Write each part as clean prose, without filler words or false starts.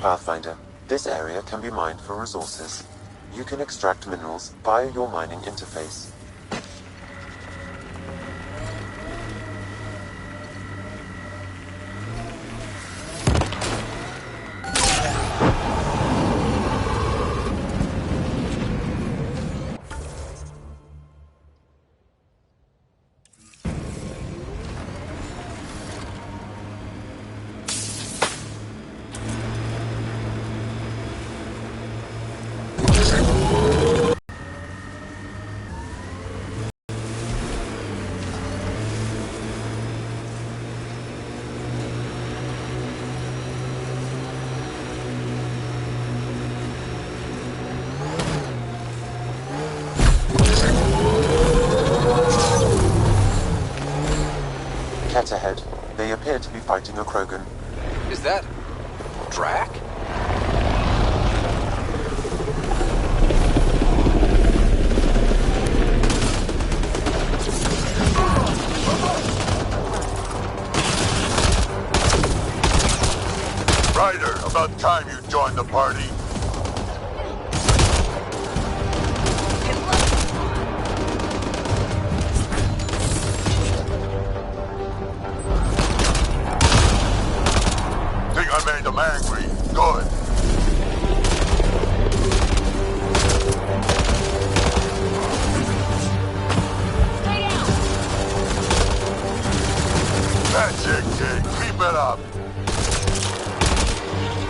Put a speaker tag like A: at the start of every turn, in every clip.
A: Pathfinder, this area can be mined for resources. You can extract minerals via your mining interface. Ahead. They appear to be fighting a Krogan.
B: Is that... Drac?
C: Ryder, about time you joined the party. I made them angry. Good.
D: Stay down.
C: That's it, kid. Keep it up.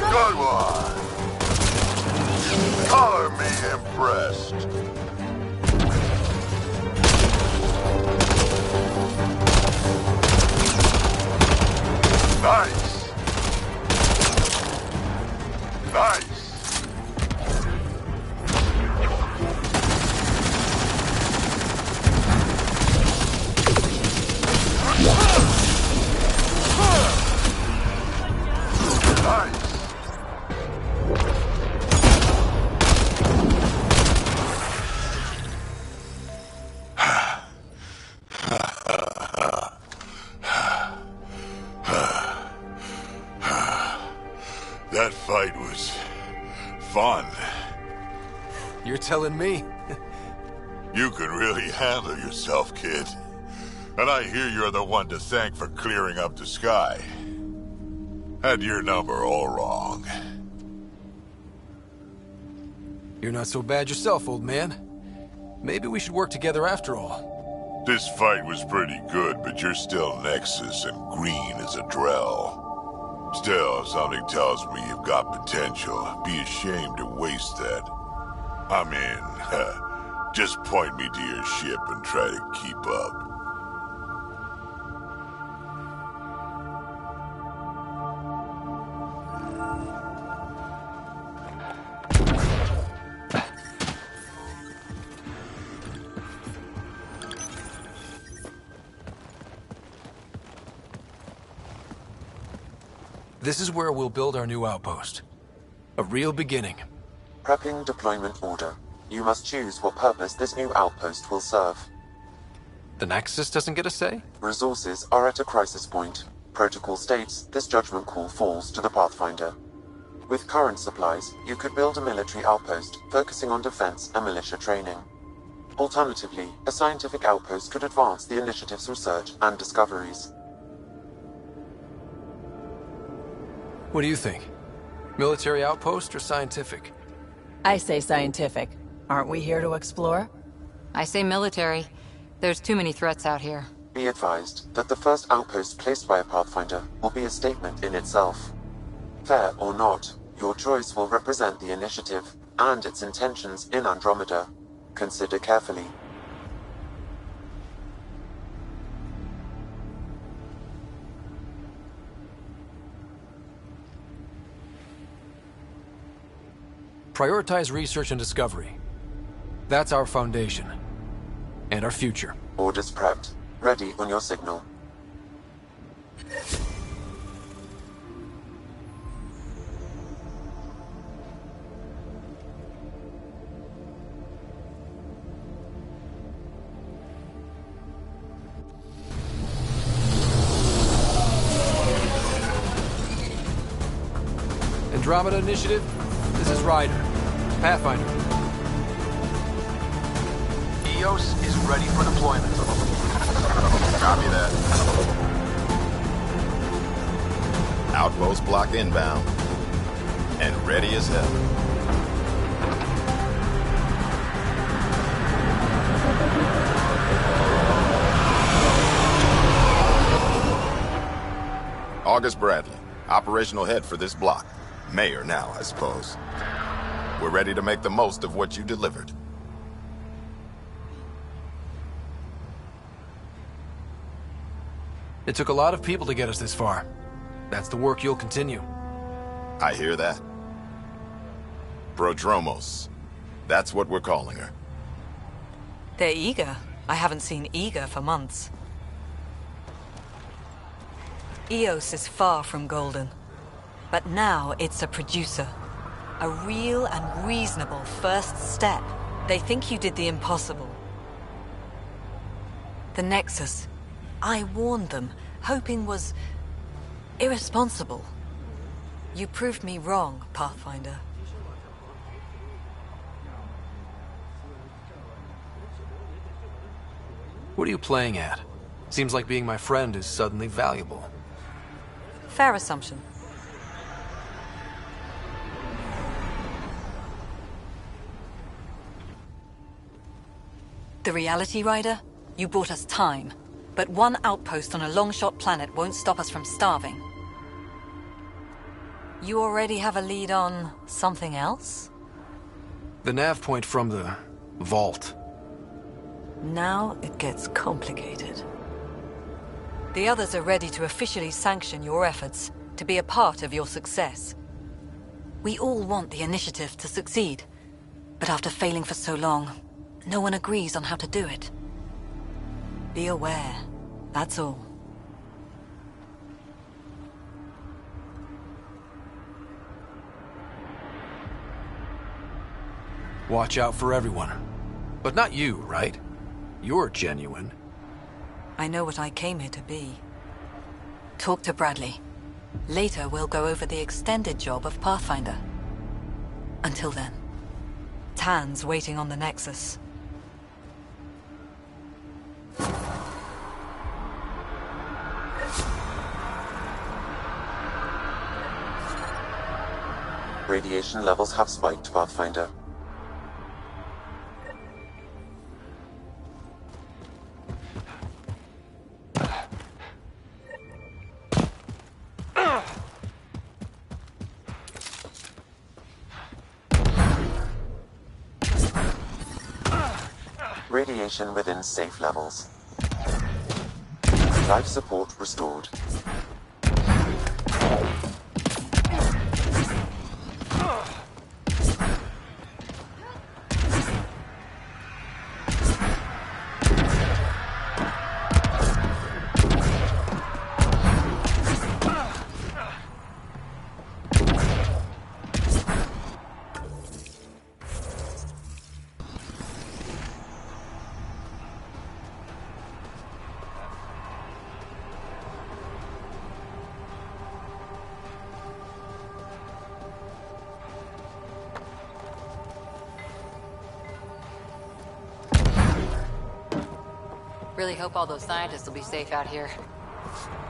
C: Good one. Color me impressed. Nice. Nice! That fight was fun.
B: You're telling me?
C: You can really handle yourself, kid. And I hear you're the one to thank for clearing up the sky. Had your number all wrong.
B: You're not so bad yourself, old man. Maybe we should work together after all.
C: This fight was pretty good, but you're still Nexus and green as a Drell. Still, something tells me you've got potential. Be ashamed to waste that. I'm in. Just point me to your ship and try to keep up.
B: This is where we'll build our new outpost. A real beginning.
A: Prepping deployment order. You must choose what purpose this new outpost will serve.
B: The Nexus doesn't get a say?
A: Resources are at a crisis point. Protocol states this judgment call falls to the Pathfinder. With current supplies, you could build a military outpost focusing on defense and militia training. Alternatively, a scientific outpost could advance the initiative's research and discoveries.
B: What do you think? Military outpost or scientific?
D: I say scientific. Aren't we here to explore?
E: I say military. There's too many threats out here.
A: Be advised that the first outpost placed by a Pathfinder will be a statement in itself. Fair or not, your choice will represent the initiative and its intentions in Andromeda. Consider carefully.
B: Prioritize research and discovery. That's our foundation. And our future.
A: Orders prepped. Ready on your signal.
B: Andromeda Initiative, this is Ryder, Pathfinder. EOS is ready for deployment.
F: Copy that. Outpost block inbound. And ready as hell. August Bradley, operational head for this block. Mayor now, I suppose. We're ready to make the most of what you delivered.
B: It took a lot of people to get us this far. That's the work you'll continue.
F: I hear that. Prodromos. That's what we're calling her.
G: They're eager. I haven't seen eager for months. EOS is far from golden. But now it's a producer. A real and reasonable first step. They think you did the impossible. The Nexus. I warned them, hoping was irresponsible. You proved me wrong, Pathfinder.
B: What are you playing at? Seems like being my friend is suddenly valuable.
G: Fair assumption. The reality, Rider? You brought us time. But one outpost on a long-shot planet won't stop us from starving. You already have a lead on something else?
B: The nav point from the vault.
G: Now it gets complicated. The others are ready to officially sanction your efforts, to be a part of your success. We all want the initiative to succeed, but after failing for so long, no one agrees on how to do it. Be aware, that's all.
B: Watch out for everyone. But not you, right? You're genuine.
G: I know what I came here to be. Talk to Bradley. Later we'll go over the extended job of Pathfinder. Until then, Tan's waiting on the Nexus.
A: Radiation levels have spiked, Pathfinder. Radiation within safe levels. Life support restored.
E: Really hope all those scientists will be safe out here.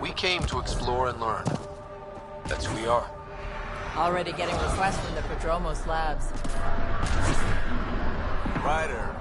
B: We came to explore and learn. That's who we are.
D: Already getting requests from the Prodromos labs.
F: Ryder.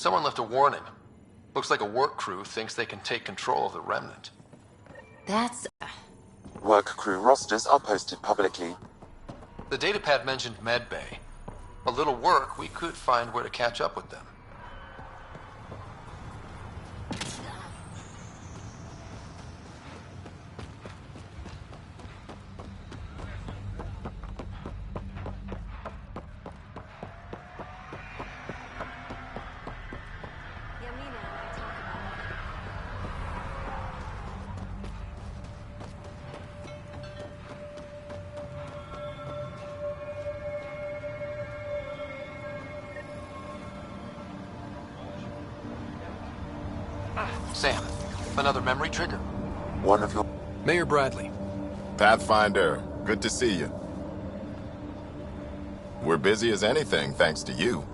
B: Someone left a warning. Looks like a work crew thinks they can take control of the remnant.
E: That's...
A: Work crew rosters are posted publicly.
B: The datapad mentioned medbay. A little work, we could find where to catch up with them. Sam, another memory trigger.
A: One of your...
B: Mayor Bradley.
F: Pathfinder, good to see you. We're busy as anything, thanks to you.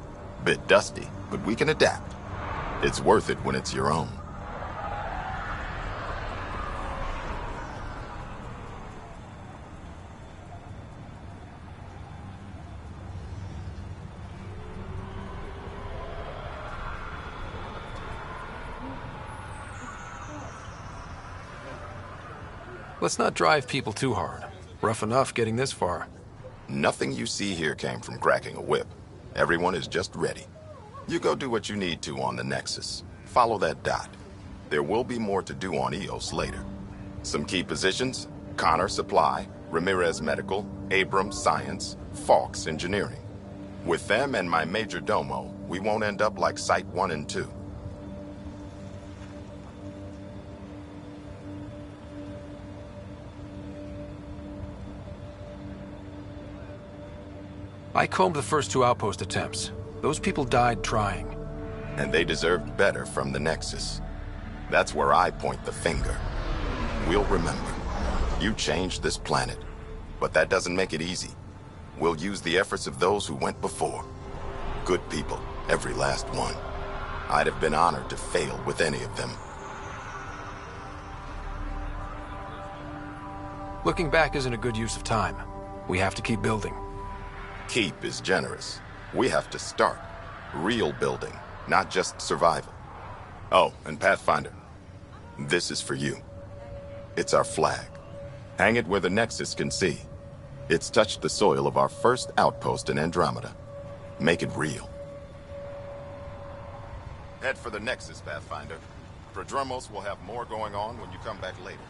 F: Bit dusty, but we can adapt. It's worth it when it's your own.
B: Let's not drive people too hard. Rough enough getting this far.
F: Nothing you see here came from cracking a whip. Everyone is just ready. You go do what you need to on the Nexus. Follow that dot. There will be more to do on EOS later. Some key positions: Connor Supply, Ramirez Medical, Abrams Science, Falks Engineering. With them and my major domo, we won't end up like Site 1 and 2.
B: I combed the first 2 outpost attempts. Those people died trying.
F: And they deserved better from the Nexus. That's where I point the finger. We'll remember. You changed this planet. But that doesn't make it easy. We'll use the efforts of those who went before. Good people, every last one. I'd have been honored to fail with any of them.
B: Looking back isn't a good use of time. We have to keep building.
F: Keep is generous. We have to start. Real building, not just survival. Oh, and Pathfinder, this is for you. It's our flag. Hang it where the Nexus can see. It's touched the soil of our first outpost in Andromeda. Make it real. Head for the Nexus, Pathfinder. Prodromos will have more going on when you come back later.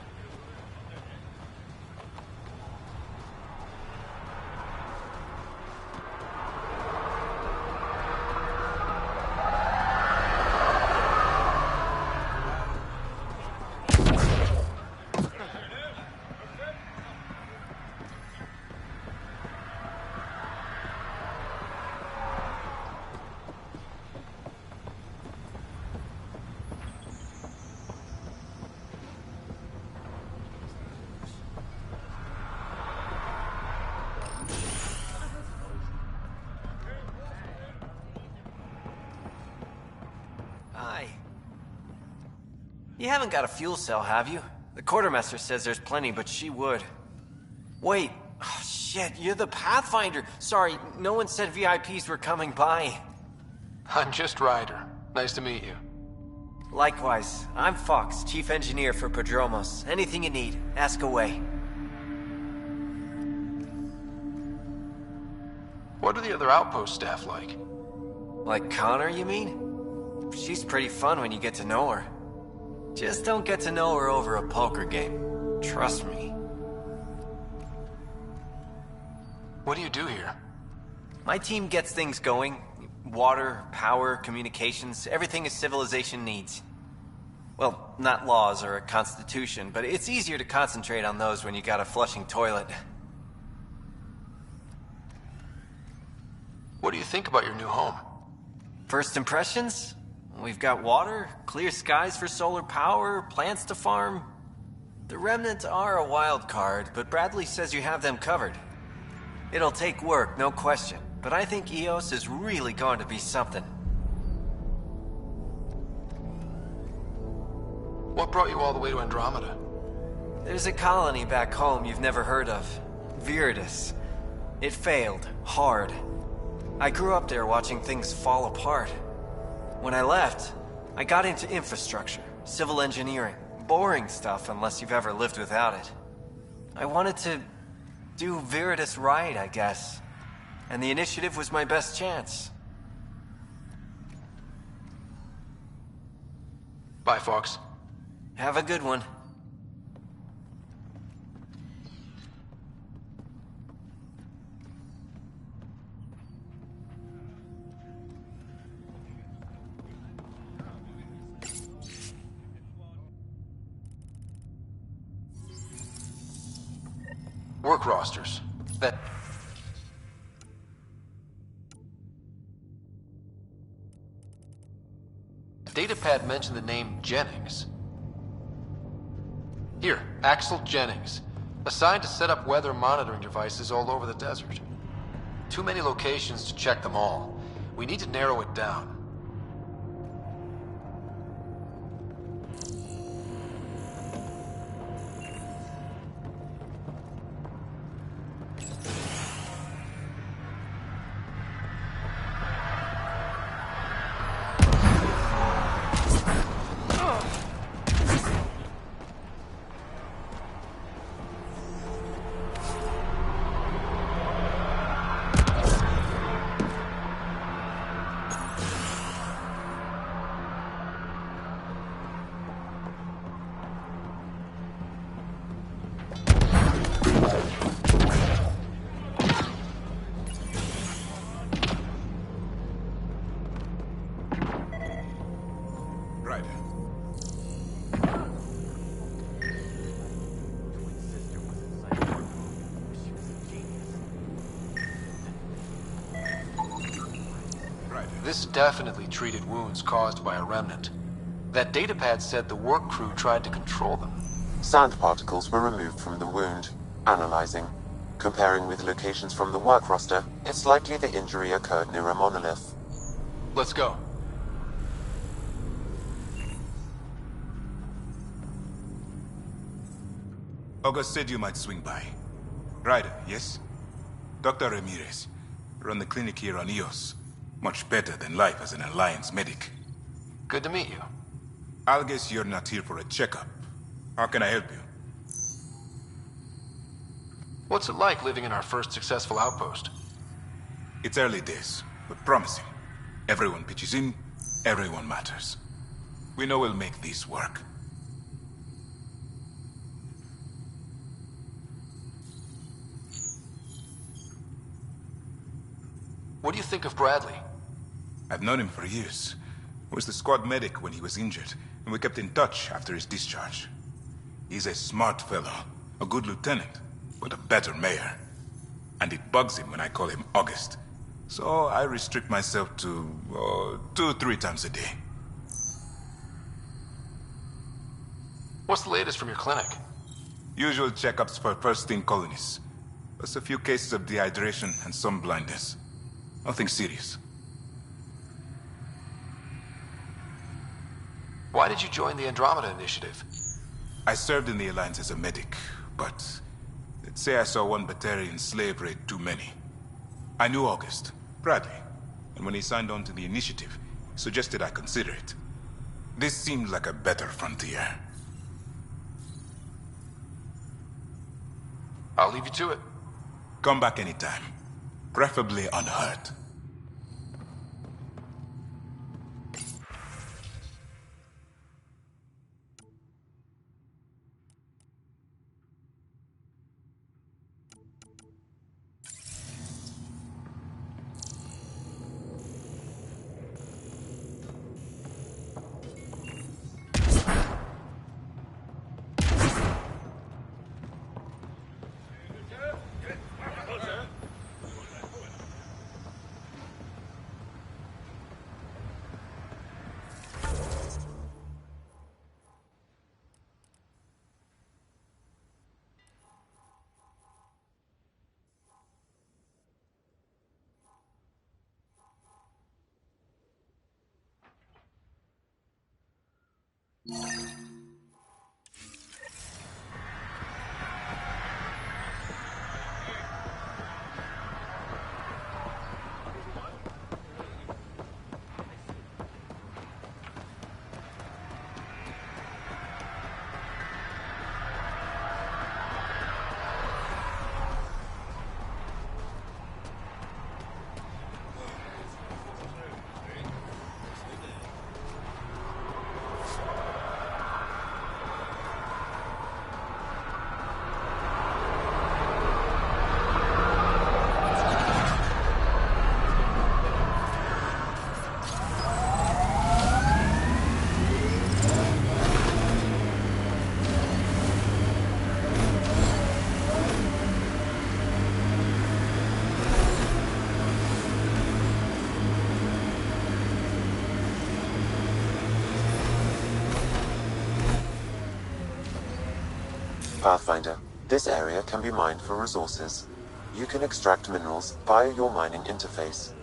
H: You haven't got a fuel cell, have you? The quartermaster says there's plenty, but she would. Wait. Oh, shit, you're the Pathfinder. Sorry, no one said VIPs were coming by.
B: I'm just Ryder. Nice to meet you.
H: Likewise. I'm Fox, chief engineer for Prodromos. Anything you need, ask away.
B: What are the other outpost staff like?
H: Like Connor, you mean? She's pretty fun when you get to know her. Just don't get to know her over a poker game. Trust me.
B: What do you do here?
H: My team gets things going. Water, power, communications, everything a civilization needs. Well, not laws or a constitution, but it's easier to concentrate on those when you got a flushing toilet.
B: What do you think about your new home?
H: First impressions? We've got water, clear skies for solar power, plants to farm. The Remnants are a wild card, but Bradley says you have them covered. It'll take work, no question, but I think EOS is really going to be something.
B: What brought you all the way to Andromeda?
H: There's a colony back home you've never heard of. Viridis. It failed, hard. I grew up there watching things fall apart. When I left, I got into infrastructure, civil engineering. Boring stuff unless you've ever lived without it. I wanted to do Veritas right, I guess. And the initiative was my best chance.
B: Bye, Fox.
H: Have a good one.
B: Work rosters. That... Datapad mentioned the name Jennings. Here, Axel Jennings. Assigned to set up weather monitoring devices all over the desert. Too many locations to check them all. We need to narrow it down. This definitely treated wounds caused by a remnant. That datapad said the work crew tried to control them.
A: Sand particles were removed from the wound. Analyzing. Comparing with locations from the work roster, it's likely the injury occurred near a monolith.
B: Let's go.
I: August said you might swing by. Ryder, yes? Dr. Ramirez. Run the clinic here on Eos. Much better than life as an Alliance medic.
B: Good to meet you.
I: I'll guess you're not here for a checkup. How can I help you?
B: What's it like living in our first successful outpost?
I: It's early days, but promising. Everyone pitches in, everyone matters. We know we'll make this work.
B: What do you think of Bradley?
I: I've known him for years. I was the squad medic when he was injured, and we kept in touch after his discharge. He's a smart fellow, a good lieutenant, but a better mayor. And it bugs him when I call him August. So I restrict myself to 2-3 times a day.
B: What's the latest from your clinic?
I: Usual checkups for first-team colonists. Plus a few cases of dehydration and some blindness. Nothing serious.
B: Why did you join the Andromeda initiative?
I: I served in the Alliance as a medic, but let's say I saw one Batarian slave raid too many. I knew August, Bradley, and when he signed on to the initiative, he suggested I consider it. This seemed like a better frontier.
B: I'll leave you to it.
I: Come back anytime, preferably unhurt.
A: Pathfinder, this area can be mined for resources. You can extract minerals via your mining interface.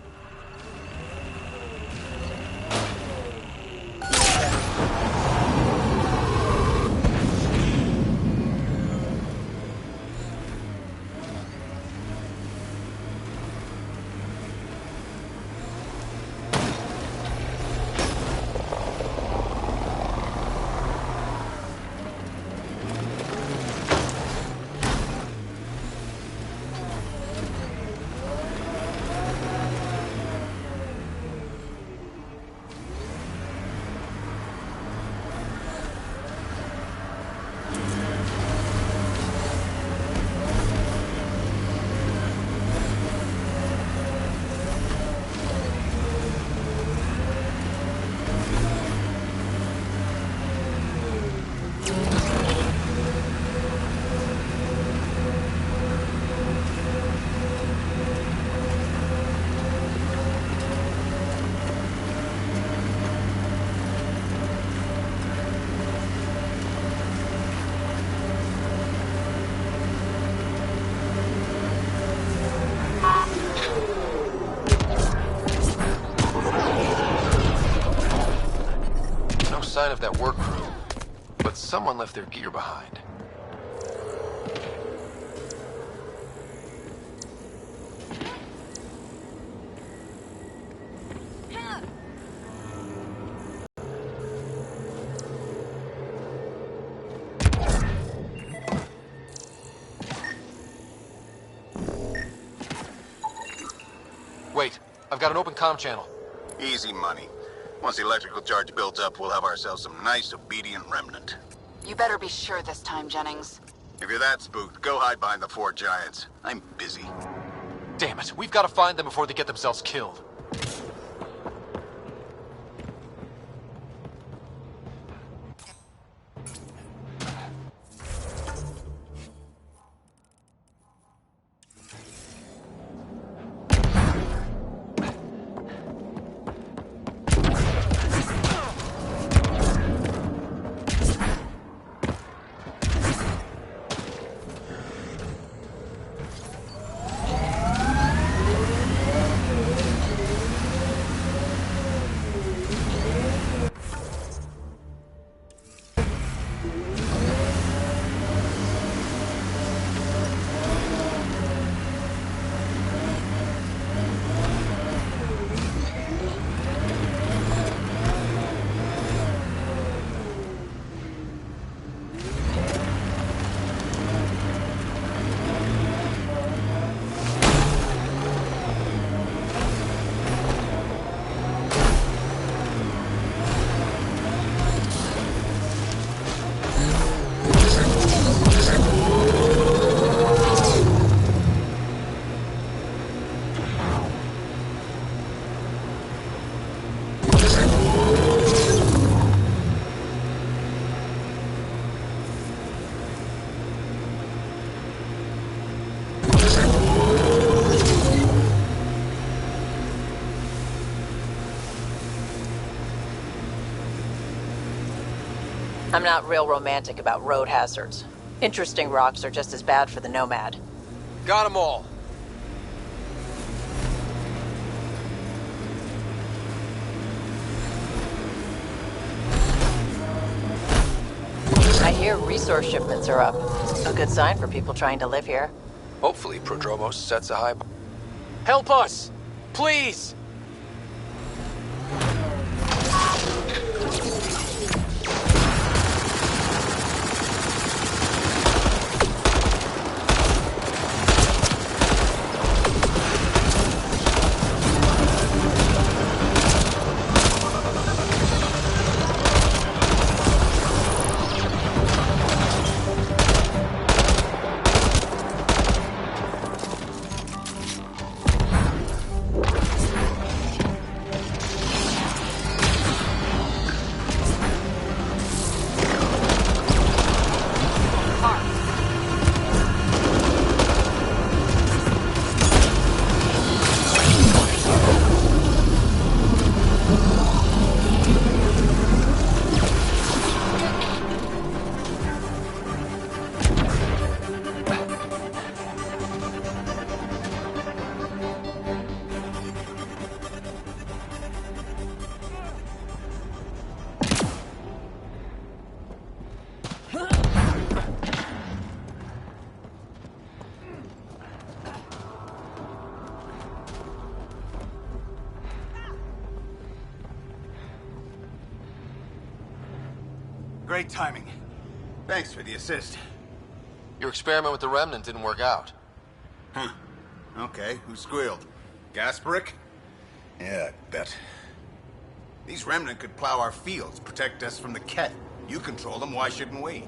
B: Sign of that work crew, but someone left their gear behind. Wait, I've got an open comm channel.
J: Easy money. Once the electrical charge builds up, we'll have ourselves some nice, obedient remnant.
K: You better be sure this time, Jennings.
J: If you're that spooked, go hide behind the four giants. I'm busy.
B: Damn it, we've got to find them before they get themselves killed.
D: I'm not real romantic about road hazards. Interesting rocks are just as bad for the Nomad.
B: Got them all.
D: I hear resource shipments are up. A good sign for people trying to live here.
B: Hopefully Prodromos sets a high bar. Help us! Please!
J: Great timing. Thanks for the assist.
B: Your experiment with the Remnant didn't work out.
J: Huh. Okay, who squealed? Gasparic? Yeah, I bet. These Remnant could plow our fields, protect us from the Ket. You control them, why shouldn't we?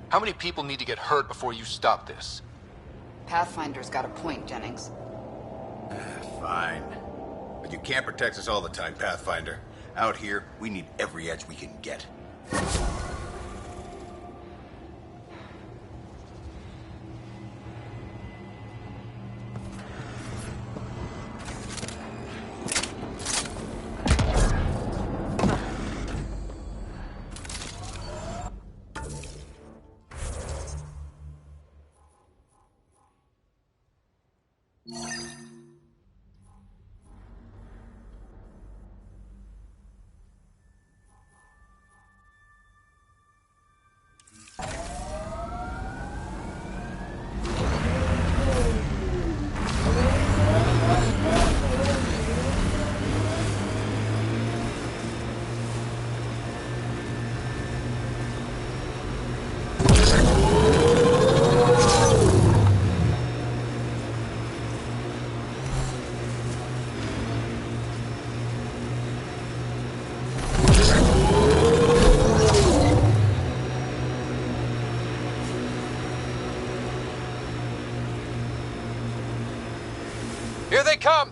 B: How many people need to get hurt before you stop this?
K: Pathfinder's got a point, Jennings.
J: Fine. But you can't protect us all the time, Pathfinder. Out here, we need every edge we can get.
B: Here they come!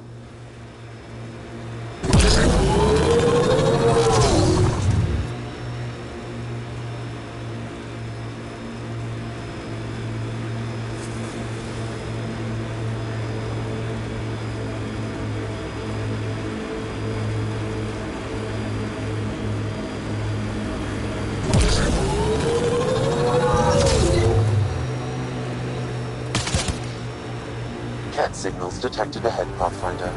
A: Cat signals detected ahead, Pathfinder.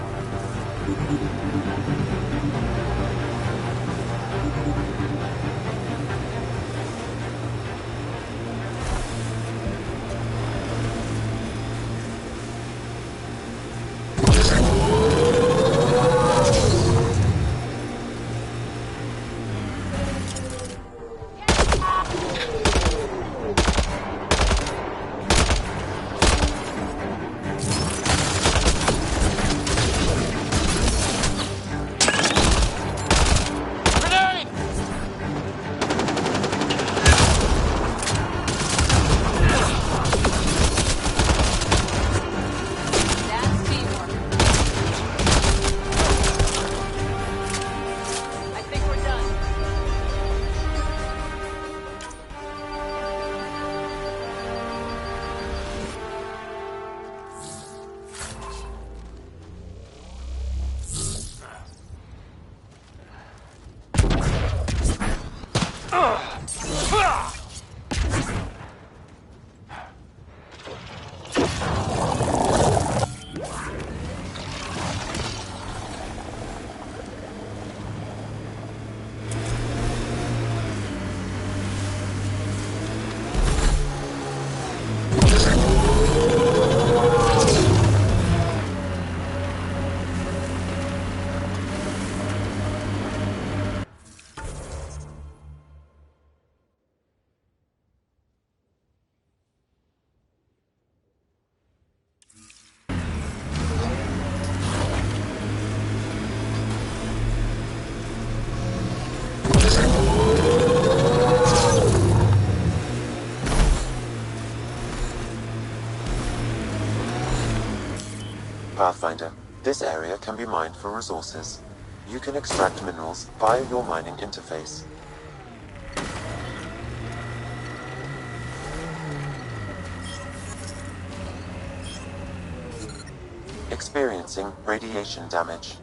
A: Pathfinder, this area can be mined for resources. You can extract minerals via your mining interface. Experiencing radiation damage.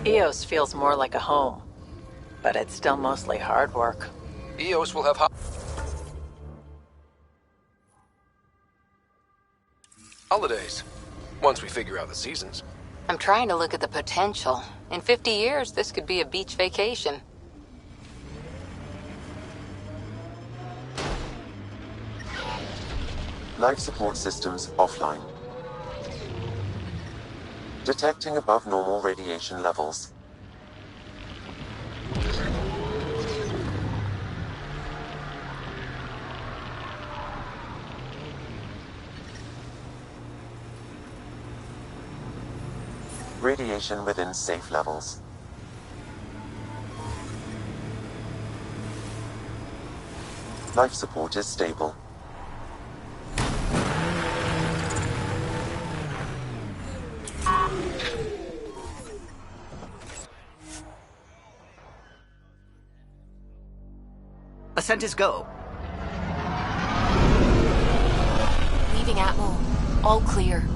D: EOS feels more like a home, but it's still mostly hard work.
B: EOS will have holidays, once we figure out the seasons.
L: I'm trying to look at the potential. In 50 years, this could be a beach vacation.
A: Life support systems offline. Detecting above normal radiation levels. Radiation within safe levels. Life support is stable.
M: Ascent is go.
L: Leaving Atmo. All clear.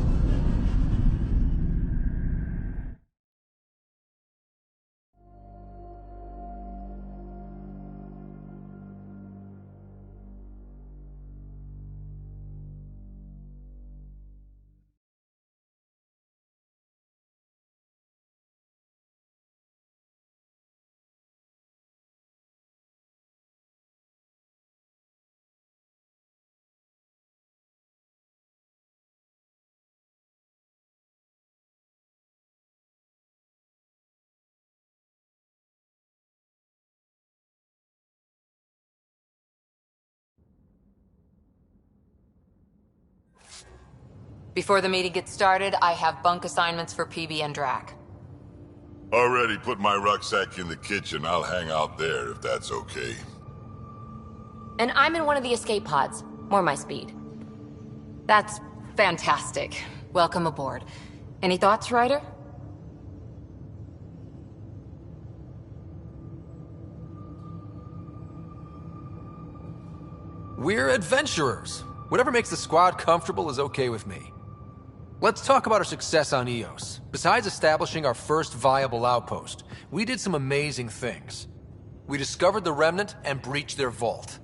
E: Before the meeting gets started, I have bunk assignments for PB and Drac.
C: Already put my rucksack in the kitchen. I'll hang out there if that's okay.
N: And I'm in one of the escape pods. More my speed.
E: That's fantastic. Welcome aboard. Any thoughts, Ryder?
B: We're adventurers. Whatever makes the squad comfortable is okay with me. Let's talk about our success on EOS. Besides establishing our first viable outpost, we did some amazing things. We discovered the Remnant and breached their vault.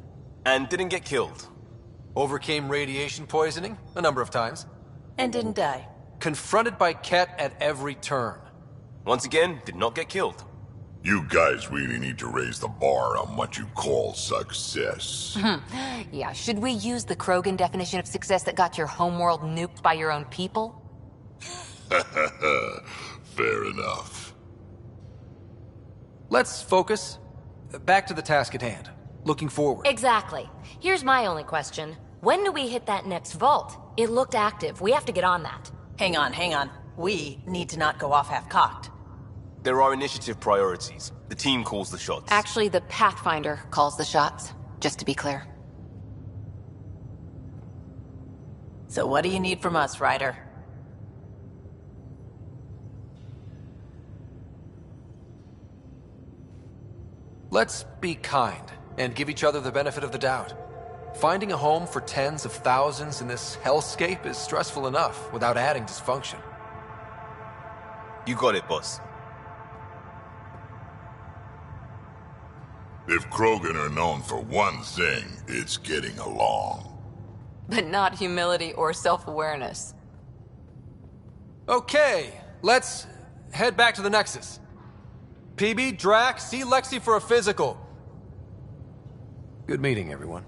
H: And didn't get killed.
B: Overcame radiation poisoning a number of times.
D: And didn't die.
B: Confronted by Ket at every turn.
H: Once again, did not get killed.
C: You guys really need to raise the bar on what you call success.
N: Yeah, should we use the Krogan definition of success that got your homeworld nuked by your own people?
C: Fair enough.
B: Let's focus. Back to the task at hand. Looking forward.
N: Exactly. Here's my only question. When do we hit that next vault? It looked active. We have to get on that.
D: Hang on. We need to not go off half-cocked.
H: There are initiative priorities. The team calls the shots.
E: Actually, the Pathfinder calls the shots, just to be clear.
D: So what do you need from us, Ryder?
B: Let's be kind and give each other the benefit of the doubt. Finding a home for tens of thousands in this hellscape is stressful enough without adding dysfunction.
H: You got it, boss.
C: If Krogan are known for one thing, it's getting along.
E: But not humility or self-awareness.
B: Okay, let's head back to the Nexus. PB, Drac, see Lexi for a physical. Good meeting, everyone.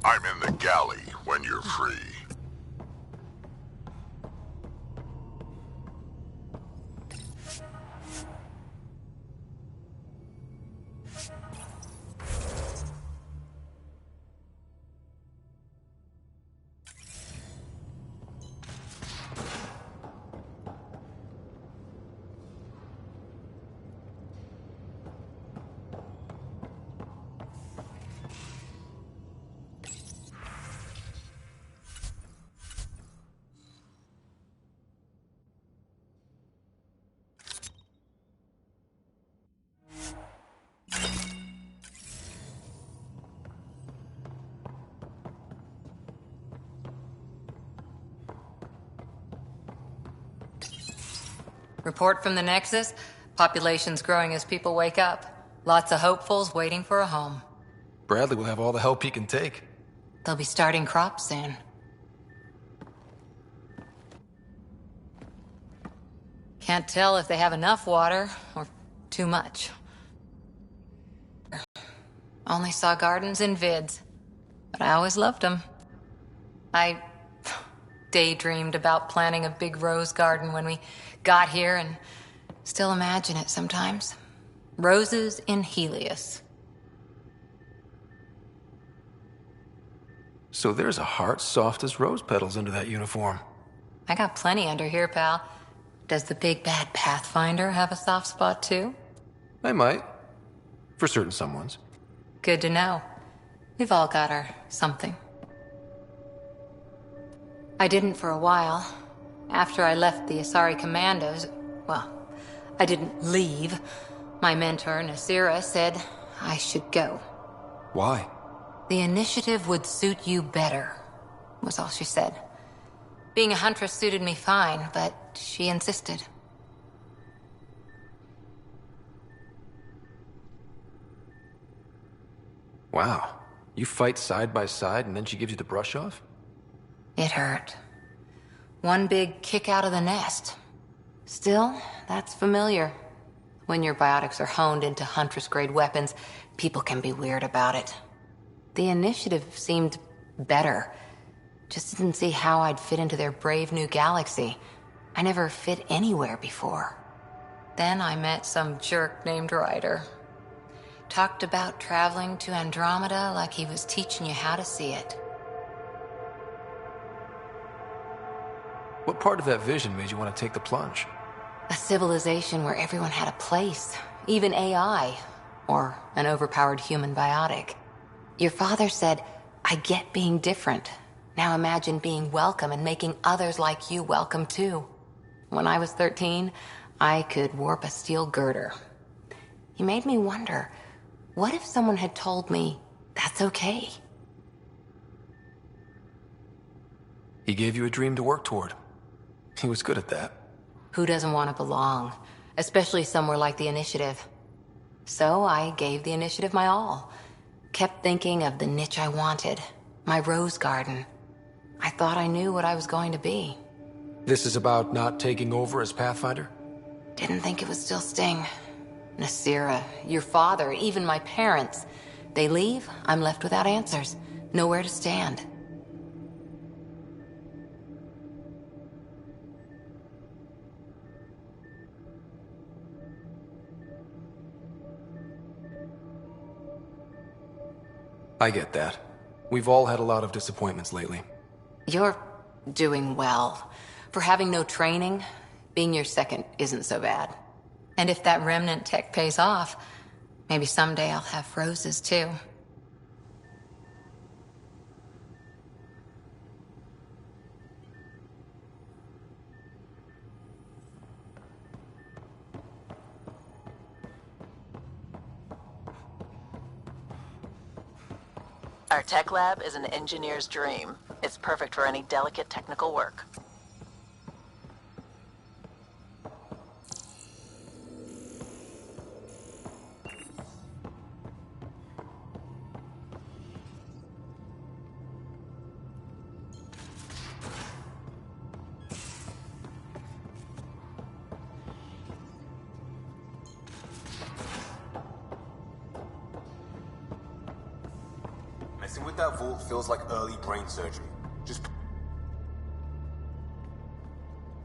C: I'm in the galley when you're free.
E: Report from the Nexus. Population's growing as people wake up. Lots of hopefuls waiting for a home.
B: Bradley will have all the help he can take.
E: They'll be starting crops soon. Can't tell if they have enough water or too much. Only saw gardens in vids, but I always loved them. I daydreamed about planting a big rose garden when we got here and still imagine it sometimes. Roses in Helios.
B: So there's a heart soft as rose petals under that uniform.
E: I got plenty under here, pal. Does the big bad Pathfinder have a soft spot too?
B: I might. For certain someones.
E: Good to know. We've all got our something. I didn't for a while. After I left the Asari Commandos, well, I didn't leave. My mentor, Nasira, said I should go.
B: Why?
E: The initiative would suit you better, was all she said. Being a huntress suited me fine, but she insisted.
B: Wow. You fight side by side and then she gives you the brush off?
E: It hurt. One big kick out of the nest. Still, that's familiar. When your biotics are honed into Huntress-grade weapons, people can be weird about it. The initiative seemed better. Just didn't see how I'd fit into their brave new galaxy. I never fit anywhere before. Then I met some jerk named Ryder. Talked about traveling to Andromeda like he was teaching you how to see it.
B: What part of that vision made you want to take the plunge?
E: A civilization where everyone had a place, even AI, or an overpowered human biotic. Your father said, I get being different. Now imagine being welcome and making others like you welcome too. When I was 13, I could warp a steel girder. He made me wonder, what if someone had told me that's okay?
B: He gave you a dream to work toward. He was good at that.
E: Who doesn't want to belong? Especially somewhere like the Initiative. So I gave the Initiative my all. Kept thinking of the niche I wanted. My rose garden. I thought I knew what I was going to be.
B: This is about not taking over as Pathfinder?
E: Didn't think it would still sting. Nasira, your father, even my parents. They leave, I'm left without answers. Nowhere to stand.
B: I get that. We've all had a lot of disappointments lately.
E: You're doing well. For having no training, being your second isn't so bad. And if that remnant tech pays off, maybe someday I'll have roses too.
D: Our tech lab is an engineer's dream. It's perfect for any delicate technical work.
O: Messing with that vault feels like early brain surgery. Just...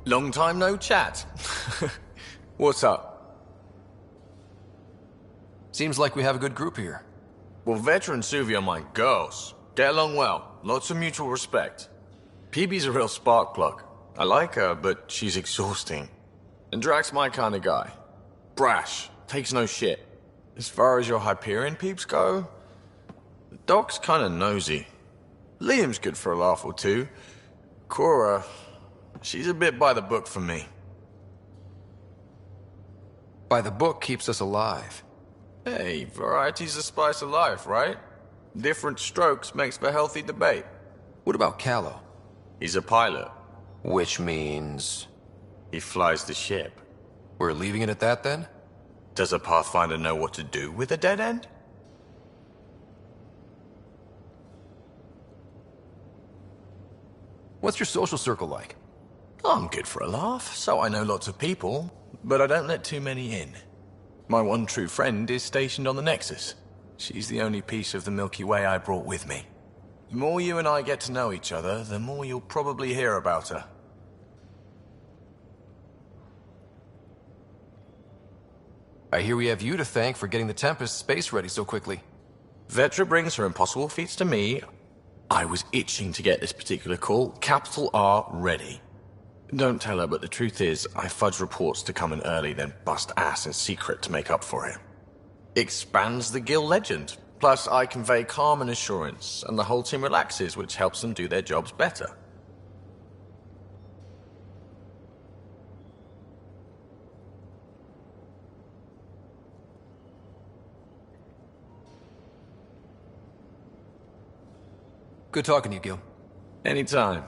P: Long time no chat. What's up?
B: Seems like we have a good group here.
P: Well, Vetra and Suvi are my girls. Get along well. Lots of mutual respect. PB's a real spark plug. I like her, but she's exhausting. And Drax's my kind of guy. Brash. Takes no shit. As far as your Hyperion peeps go, the Doc's kind of nosy. Liam's good for a laugh or two. Cora, she's a bit by the book for me.
B: By the book keeps us alive.
P: Hey, variety's the spice of life, right? Different strokes makes for healthy debate.
B: What about Callow?
P: He's a pilot.
B: Which means...
P: he flies the ship.
B: We're leaving it at that, then?
P: Does a Pathfinder know what to do with a dead end?
B: What's your social circle like?
P: I'm good for a laugh, so I know lots of people, but I don't let too many in. My one true friend is stationed on the Nexus. She's the only piece of the Milky Way I brought with me. The more you and I get to know each other, the more you'll probably hear about her.
B: I hear we have you to thank for getting the Tempest space ready so quickly.
P: Vetra brings her impossible feats to me. I was itching to get this particular call, capital R, ready. Don't tell her, but the truth is, I fudge reports to come in early, then bust ass in secret to make up for it. Expands the guild legend. Plus, I convey calm and assurance, and the whole team relaxes, which helps them do their jobs better.
B: Good talking to you, Gil.
P: Anytime.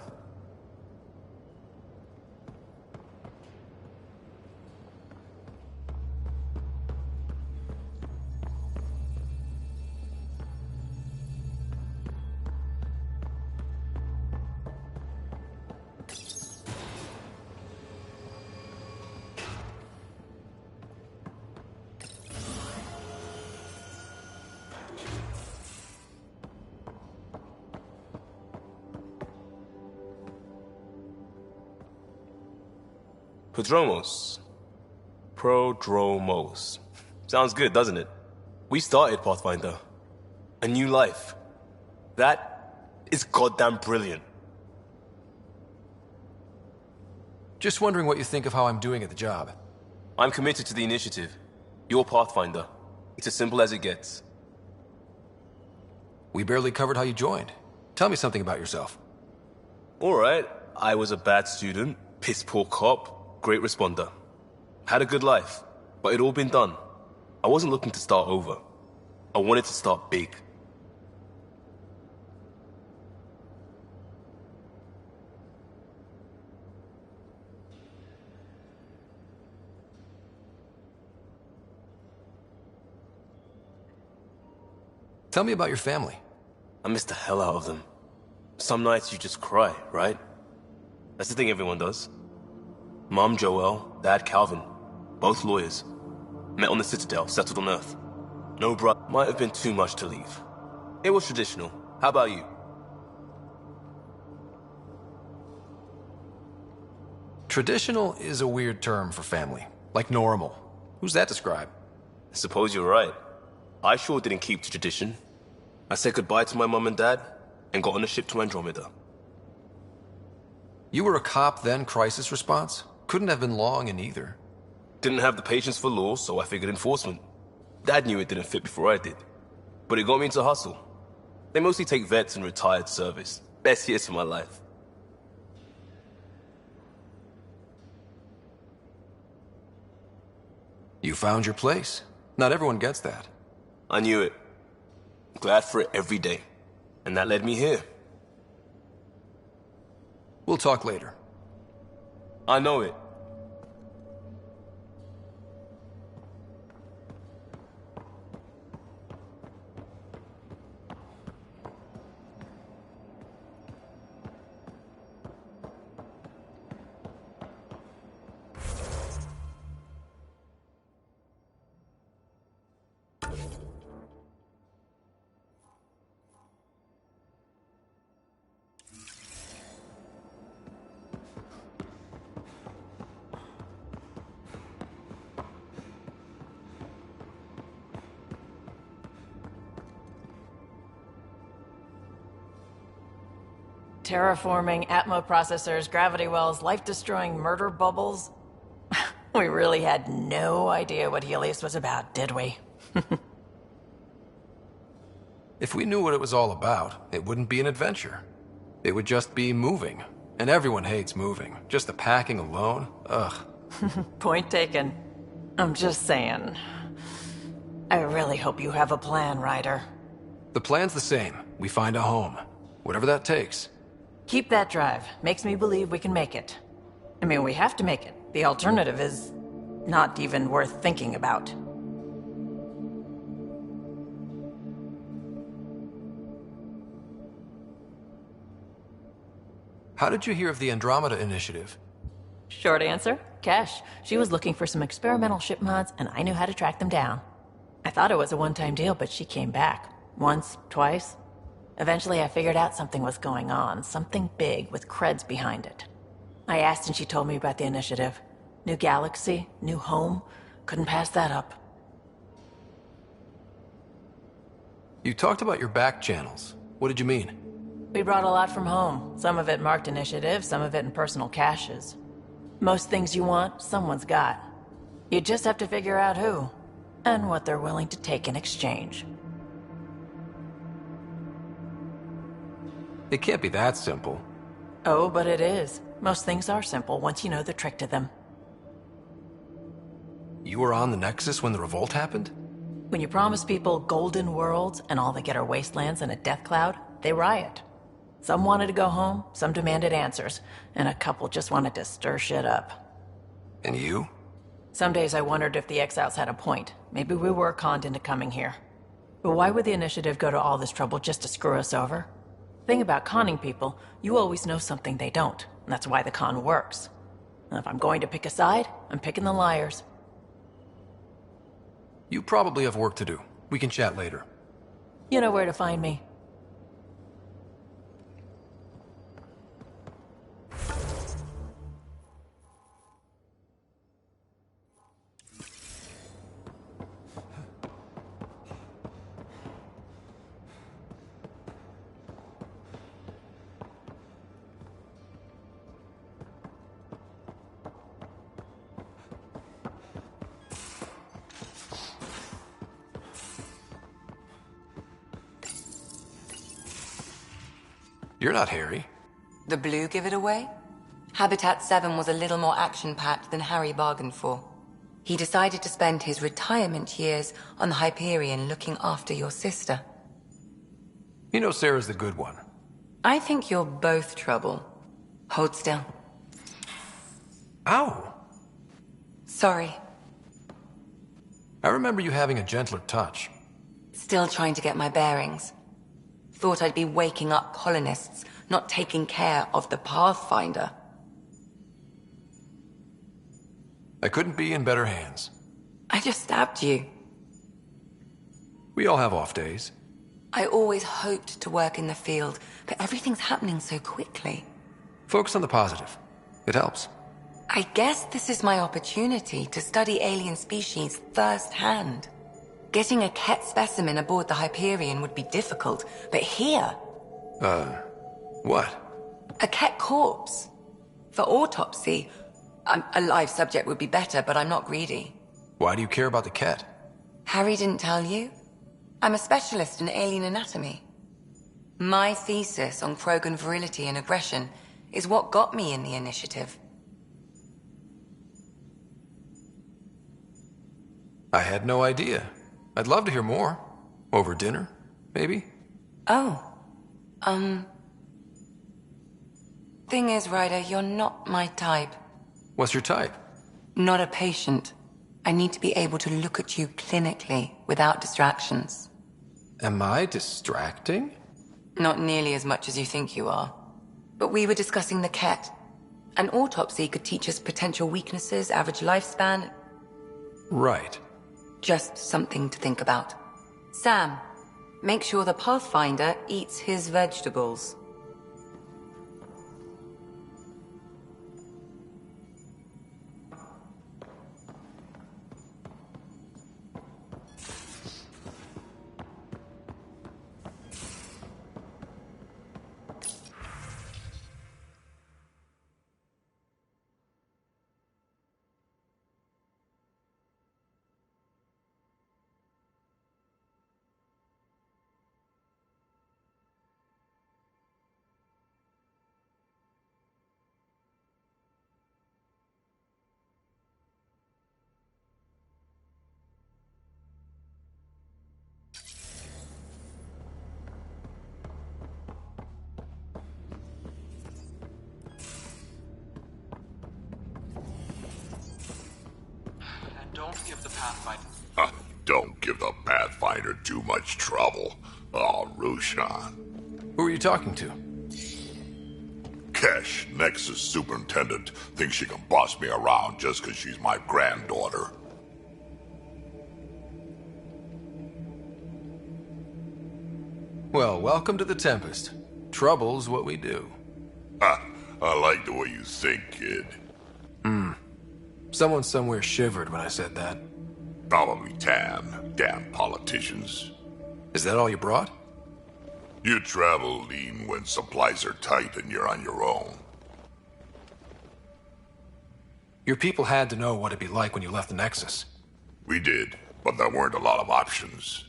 O: Prodromos. Sounds good, doesn't it? We started Pathfinder. A new life. That is goddamn brilliant.
B: Just wondering what you think of how I'm doing at the job.
O: I'm committed to the initiative. You're Pathfinder. It's as simple as it gets.
B: We barely covered how you joined. Tell me something about yourself.
O: Alright, I was a bad student, piss poor cop, great responder. Had a good life, but it'd all been done. I wasn't looking to start over. I wanted to start big.
B: Tell me about your family.
O: I miss the hell out of them. Some nights you just cry, right? That's the thing everyone does. Mom Joelle, Dad Calvin, both lawyers. Met on the Citadel, settled on Earth. No bro, might have been too much to leave. It was traditional. How about you?
B: Traditional is a weird term for family. Like normal. Who's that describe?
O: I suppose you're right. I sure didn't keep to tradition. I said goodbye to my mom and dad, and got on a ship to Andromeda.
B: You were a cop then, crisis response? Couldn't have been long in either.
O: Didn't have the patience for law, so I figured enforcement. Dad knew it didn't fit before I did. But it got me into hustle. They mostly take vets and retired service. Best years of my life.
B: You found your place. Not everyone gets that.
O: I knew it. Glad for it every day. And that led me here.
B: We'll talk later.
O: I know it.
D: Terraforming, Atmo processors, gravity wells, life-destroying murder bubbles. We really had no idea what Helios was about, did we?
B: If we knew what it was all about, it wouldn't be an adventure. It would just be moving. And everyone hates moving. Just the packing alone, ugh.
D: Point taken. I'm just saying. I really hope you have a plan, Ryder.
B: The plan's the same. We find a home. Whatever that takes.
D: Keep that drive. Makes me believe we can make it. I mean, we have to make it. The alternative is not even worth thinking about.
B: How did you hear of the Andromeda initiative?
D: Short answer, Kesh. She was looking for some experimental ship mods, and I knew how to track them down. I thought it was a one-time deal, but she came back. Once, twice. Eventually I figured out something was going on, something big with creds behind it. I asked and she told me about the initiative. New galaxy, new home. Couldn't pass that up.
B: You talked about your back channels. What did you mean?
D: We brought a lot from home. Some of it marked initiative, some of it in personal caches. Most things you want, someone's got. You just have to figure out who, and what they're willing to take in exchange.
B: It can't be that simple.
D: Oh, but it is. Most things are simple once you know the trick to them.
B: You were on the Nexus when the revolt happened?
D: When you promise people golden worlds and all they get are wastelands and a death cloud, they riot. Some wanted to go home, some demanded answers, and a couple just wanted to stir shit up.
B: And you?
D: Some days I wondered if the exiles had a point. Maybe we were conned into coming here. But why would the initiative go to all this trouble just to screw us over? Thing about conning people, you always know something they don't, and that's why the con works. And if I'm going to pick a side, I'm picking the liars.
B: You probably have work to do. We can chat later.
D: You know where to find me.
B: You're not Harry.
E: The blue give it away? Habitat 7 was a little more action-packed than Harry bargained for. He decided to spend his retirement years on the Hyperion looking after your sister.
B: You know Sarah's the good one.
E: I think you're both trouble. Hold still.
B: Ow!
E: Sorry.
B: I remember you having a gentler touch.
E: Still trying to get my bearings. Thought I'd be waking up colonists, not taking care of the Pathfinder.
B: I couldn't be in better hands.
E: I just stabbed you.
B: We all have off days.
E: I always hoped to work in the field, but everything's happening so quickly.
B: Focus on the positive. It helps.
E: I guess this is my opportunity to study alien species firsthand. Getting a Ket specimen aboard the Hyperion would be difficult, but here...
B: what?
E: A Ket corpse. For autopsy, a live subject would be better, but I'm not greedy.
B: Why do you care about the Ket?
E: Harry didn't tell you? I'm a specialist in alien anatomy. My thesis on Krogan virility and aggression is what got me in the initiative.
B: I had no idea. I'd love to hear more. Over dinner, maybe?
E: Oh. Thing is, Ryder, you're not my type.
B: What's your type?
E: Not a patient. I need to be able to look at you clinically, without distractions.
B: Am I distracting?
E: Not nearly as much as you think you are. But we were discussing the Ket. An autopsy could teach us potential weaknesses, average lifespan.
B: Right.
E: Just something to think about. Sam, make sure the Pathfinder eats his vegetables.
B: give the Pathfinder...
C: Don't give the Pathfinder too much trouble. Oh, Roshan.
B: Who are you talking to?
C: Kesh, Nexus Superintendent, thinks she can boss me around just because she's my granddaughter.
B: Well, welcome to the Tempest. Trouble's what we do.
C: I like the way you think, kid.
B: Someone somewhere shivered when I said that.
C: Probably Tan. Damn politicians.
B: Is that all you brought?
C: You travel lean when supplies are tight and you're on your own.
B: Your people had to know what it'd be like when you left the Nexus.
C: We did, but there weren't a lot of options.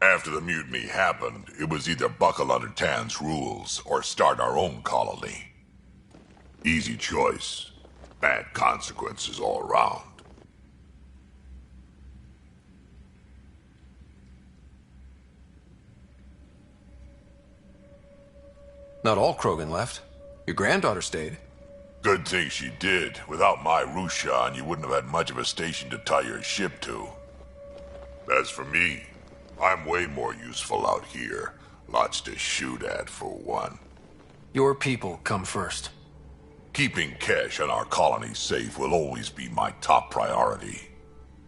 C: After the mutiny happened, it was either buckle under Tan's rules or start our own colony. Easy choice. Bad consequences all around.
B: Not all Krogan left. Your granddaughter stayed.
C: Good thing she did. Without my Rushan, you wouldn't have had much of a station to tie your ship to. As for me, I'm way more useful out here. Lots to shoot at, for one.
B: Your people come first.
C: Keeping Kesh and our colony safe will always be my top priority.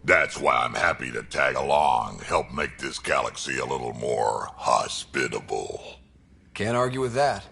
C: That's why I'm happy to tag along, help make this galaxy a little more hospitable.
B: Can't argue with that.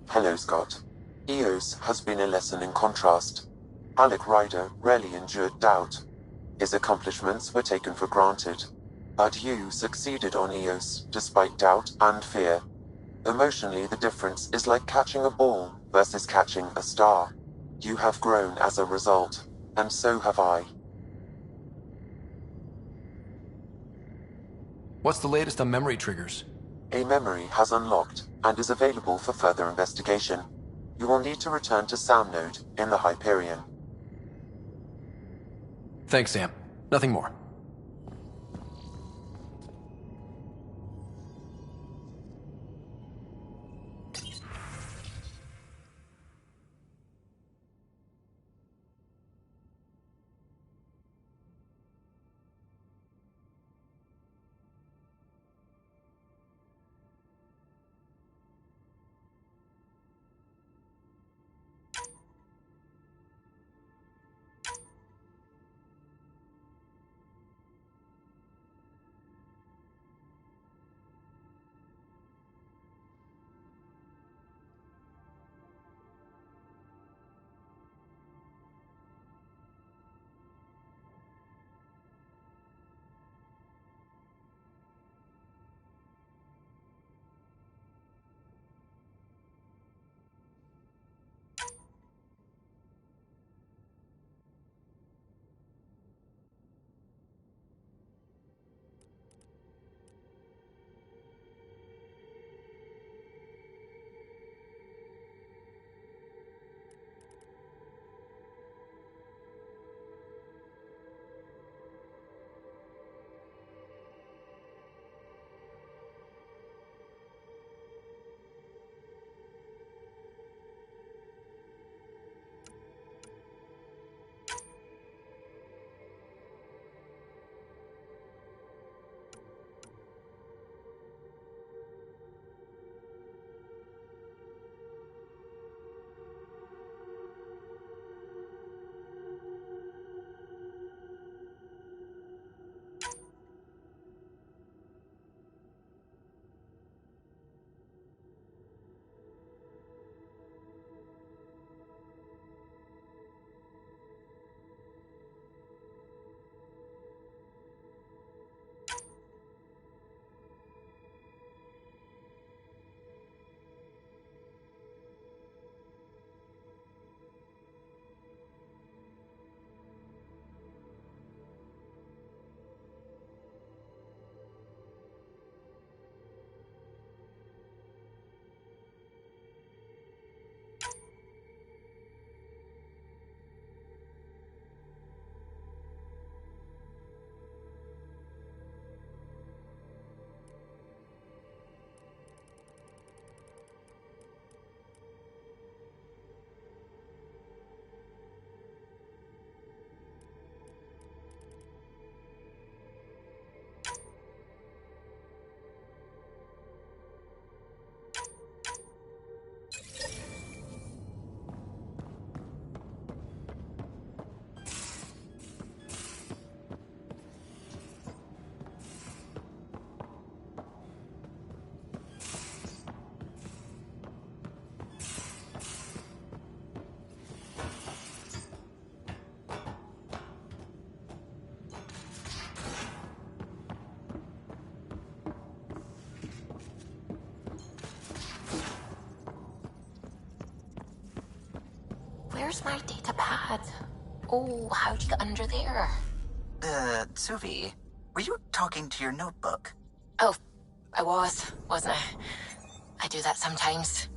A: Hello, Scott. EOS has been a lesson in contrast. Alec Ryder rarely endured doubt. His accomplishments were taken for granted. But you succeeded on EOS, despite doubt and fear. Emotionally, the difference is like catching a ball versus catching a star. You have grown as a result, and so have I.
B: What's the latest on memory triggers?
A: A memory has unlocked and is available for further investigation. You will need to return to Sound Node in the Hyperion.
B: Thanks, Sam. Nothing more.
L: Where's my data pad? Oh, how'd you get under there?
M: Suvi, were you talking to your notebook?
L: Oh, I wasn't I? I do that sometimes.